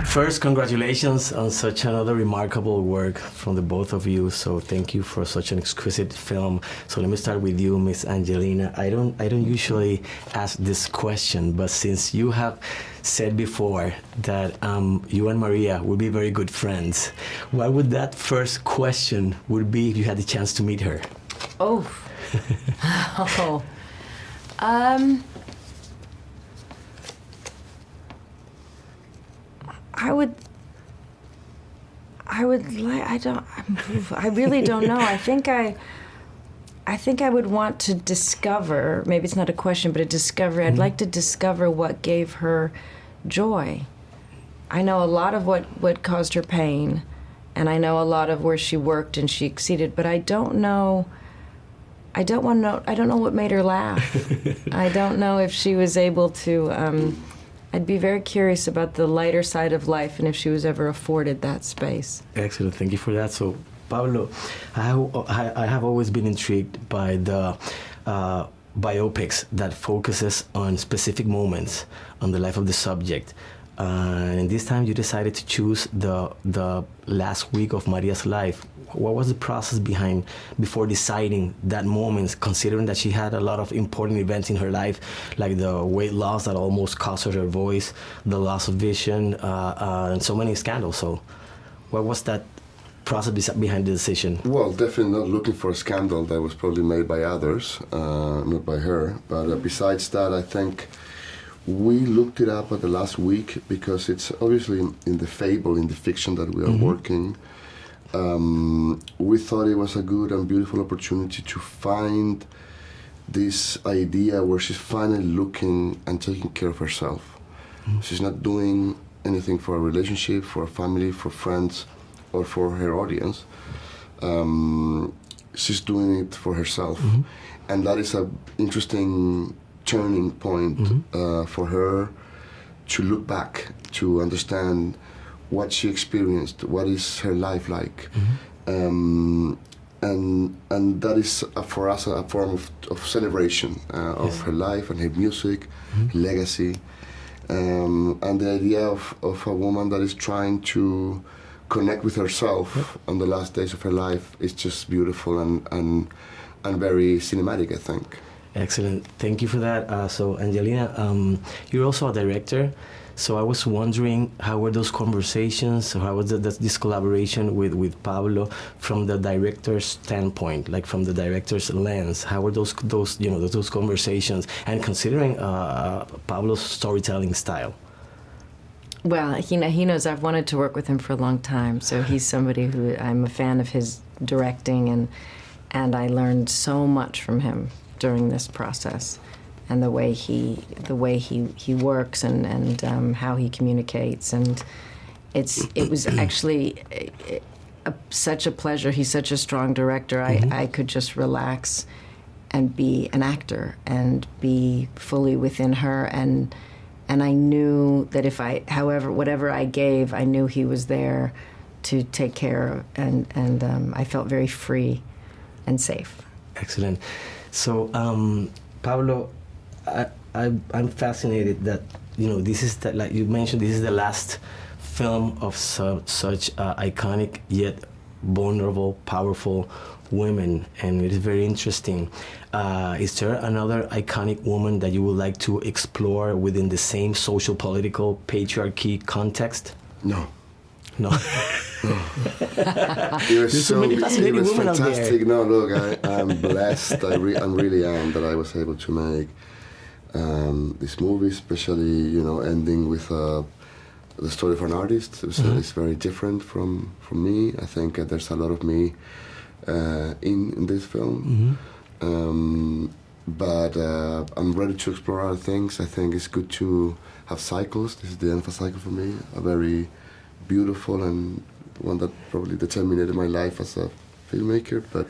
First, congratulations on such another remarkable work from the both of you. So thank you for such an exquisite film. So let me start with you, Miss Angelina. I don't usually ask this question, but since you have said before that you and Maria would be very good friends, what would that first question would be if you had the chance to meet her? Oh. Oh. I really don't know. I think I would want to discover, maybe it's not a question, but a discovery. I'd like to discover what gave her joy. I know a lot of what caused her pain, and I know a lot of where she worked and she exceeded, but I don't know what made her laugh. I don't know if she was able to, I'd be very curious about the lighter side of life and if she was ever afforded that space. Excellent, thank you for that. So, Pablo, I have always been intrigued by the biopics that focuses on specific moments on the life of the subject. And this time you decided to choose the last week of Maria's life. What was the process before deciding that moment, considering that she had a lot of important events in her life, like the weight loss that almost cost her voice, the loss of vision, and so many scandals? So what was that process behind the decision? Well, definitely not looking for a scandal that was probably made by others, not by her. But besides that, I think we looked it up at the last week because it's obviously in the fable, in the fiction that we are working. We thought it was a good and beautiful opportunity to find this idea where she's finally looking and taking care of herself. She's not doing anything for a relationship, for a family, for friends, or for her audience. She's doing it for herself. And that is an interesting turning point for her to look back, to understand what she experienced, what is her life like. And that is for us a form of celebration of her life and her music, legacy, and the idea of a woman that is trying to connect with herself on the last days of her life is just beautiful and very cinematic, I think. Excellent, thank you for that. So Angelina, you're also a director. So I was wondering, how were those conversations, or how was this collaboration with Pablo from the director's standpoint, like from the director's lens? How were those conversations, and considering Pablo's storytelling style? Well, he knows I've wanted to work with him for a long time, so he's somebody who I'm a fan of his directing, and I learned so much from him during this process, and the way he works and how he communicates, and it was actually such a pleasure. He's such a strong director. I could just relax and be an actor and be fully within her, and I knew that whatever I gave, I knew he was there to take care of, and I felt very free and safe. Excellent. So, Pablo, I'm fascinated that, this is, like you mentioned, this is the last film of such iconic yet vulnerable, powerful women, and it is very interesting. Is there another iconic woman that you would like to explore within the same social, political, patriarchy context? No. No. It was fantastic. No, look, I'm blessed. I really am that I was able to make this movie, especially ending with the story of an artist. It's very different from me. I think there's a lot of me in this film. But I'm ready to explore other things. I think it's good to have cycles. This is the end of a cycle for me, a very beautiful and one that probably determined my life as a filmmaker, but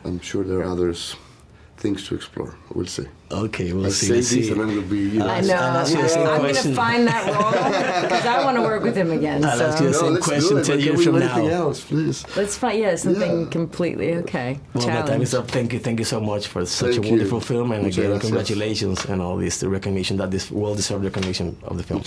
I'm sure there are others things to explore. We'll see. Okay, we'll see. I say this and I'm going to be, I know. I'm going to find that role because I want to work with him again. I'll ask you the same question 10 years from now. Anything else, please? Let's find, something completely, okay. Well, my time is up. Thank you so much for such a wonderful film, and again, congratulations and all this, the recognition, that this well-deserved recognition of the film.